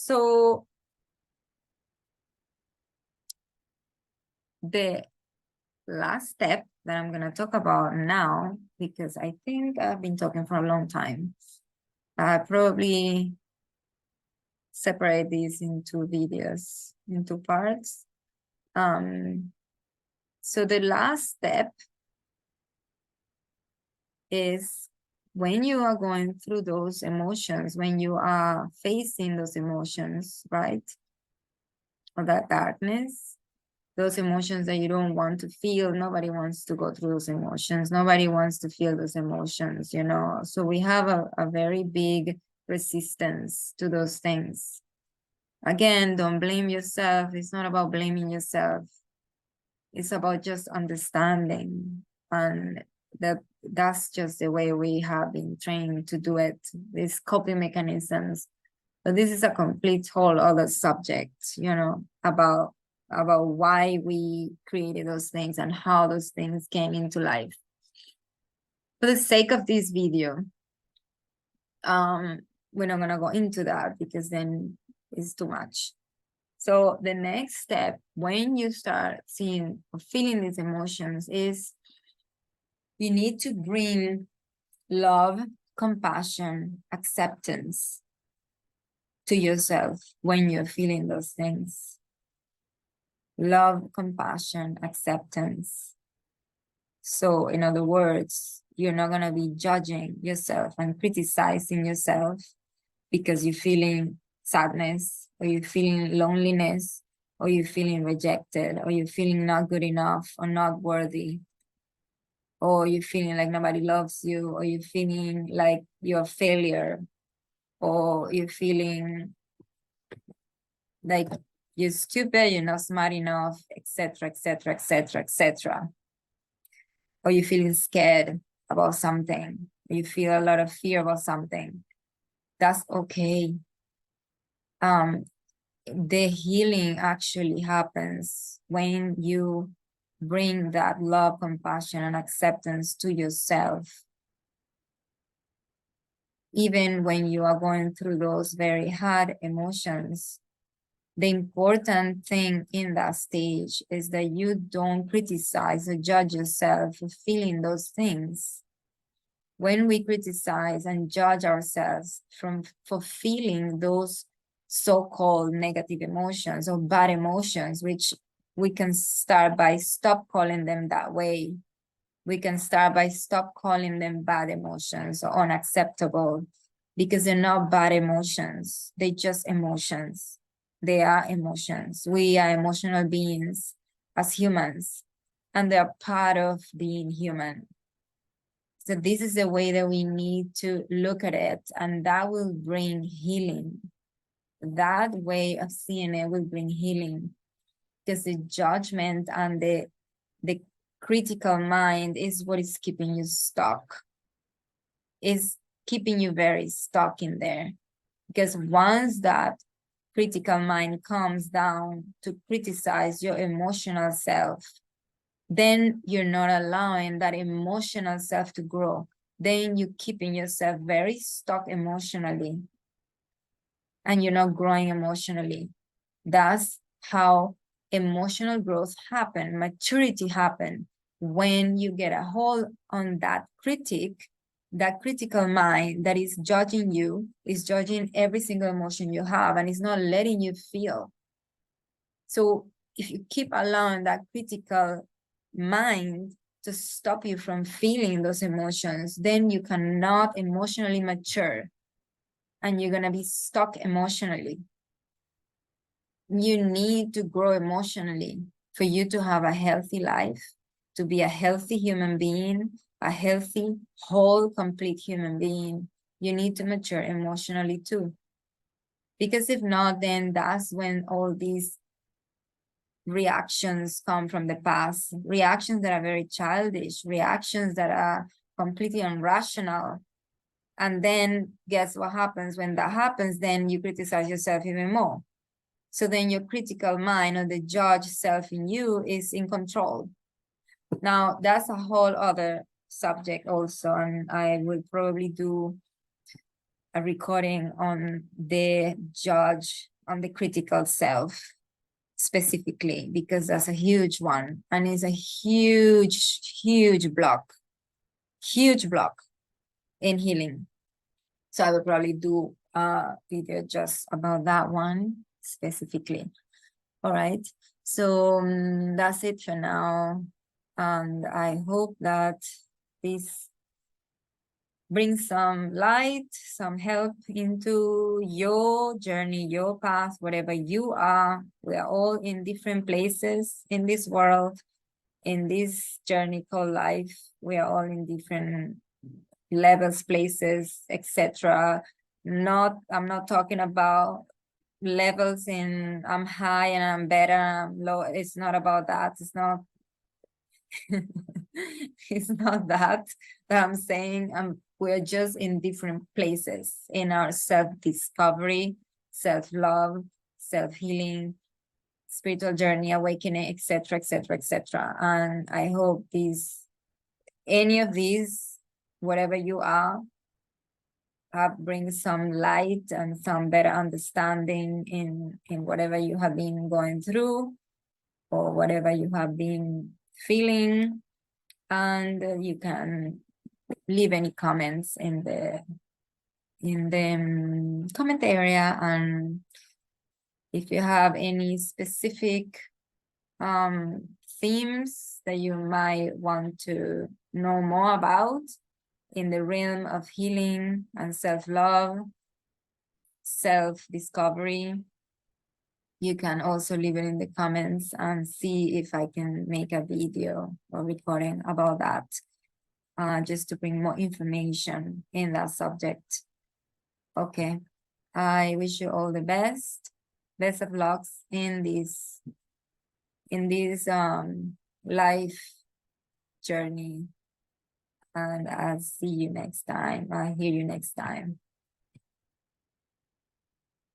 So the last step that I'm going to talk about now, because I think I've been talking for a long time, I probably separate these into videos, into parts. So the last step is when you are going through those emotions, when you are facing those emotions, right? Or that darkness, those emotions that you don't want to feel. Nobody wants to go through those emotions. Nobody wants to feel those emotions, you know? So we have a very big resistance to those things. Again, don't blame yourself. It's not about blaming yourself. It's about just understanding, and that's just the way we have been trained to do it, these coping mechanisms. But this is a complete whole other subject, you know, about why we created those things and how those things came into life. For the sake of this video, we're not gonna go into that because then it's too much. So the next step when you start seeing or feeling these emotions is you need to bring love, compassion, acceptance to yourself when you're feeling those things. Love, compassion, acceptance. So in other words, you're not going to be judging yourself and criticizing yourself because you're feeling sadness, or you're feeling loneliness, or you're feeling rejected, or you're feeling not good enough or not worthy, or you're feeling like nobody loves you, or you're feeling like you're a failure, or you're feeling like you're stupid, you're not smart enough, etc., etc., etc., etc. Or you're feeling scared about something, or you feel a lot of fear about something. That's okay. The healing actually happens when you bring that love, compassion, and acceptance to yourself. Even when you are going through those very hard emotions, the important thing in that stage is that you don't criticize or judge yourself for feeling those things. When we criticize and judge ourselves for feeling those so-called negative emotions or bad emotions, which we can start by stop calling them that way. We can start by stop calling them bad emotions or unacceptable, because they're not bad emotions. They're just emotions. They are emotions. We are emotional beings as humans, and they're part of being human. So this is the way that we need to look at it, and that will bring healing. That way of seeing it will bring healing, because the judgment and the critical mind is what is keeping you stuck, is keeping you very stuck in there. Because once that critical mind comes down to criticize your emotional self, then you're not allowing that emotional self to grow. Then you're keeping yourself very stuck emotionally, and you're not growing emotionally. That's how emotional growth happen, maturity happen, when you get a hold on that critical mind that is judging you, is judging every single emotion you have, and is not letting you feel. So if you keep allowing that critical mind to stop you from feeling those emotions, then you cannot emotionally mature, and you're going to be stuck emotionally. You need to grow emotionally for you to have a healthy life, to be a healthy human being, a healthy, whole, complete human being. You need to mature emotionally too. Because if not, then that's when all these reactions come from the past, reactions that are very childish, reactions that are completely irrational. And then guess what happens when that happens? Then you criticize yourself even more. So then your critical mind, or the judge self in you, is in control. Now, that's a whole other subject also, and I will probably do a recording on the judge on the critical self specifically, because that's a huge one, and it's a huge block in healing. So I will probably do a video just about that one specifically. All right, so that's it for now, and I hope that this brings some light, some help into your journey, your path, whatever you are. We are all in different places in this world, in this journey called life. We are all in different levels, places, etc. I'm not talking about levels in I'm high and I'm better, I'm low. It's not about that. It's not it's not that I'm saying. We're just in different places in our self-discovery, self-love, self-healing, spiritual journey, awakening, etc., etc., etc. And I hope any of these, whatever you are, bring some light and some better understanding in whatever you have been going through or whatever you have been feeling. And you can leave any comments in the comment area, and if you have any specific themes that you might want to know more about in the realm of healing and self-love, self-discovery, you can also leave it in the comments and see if I can make a video or recording about that, just to bring more information in that subject. Okay, I wish you all the best. Best of lucks in this life journey, and I'll see you next time. I'll hear you next time.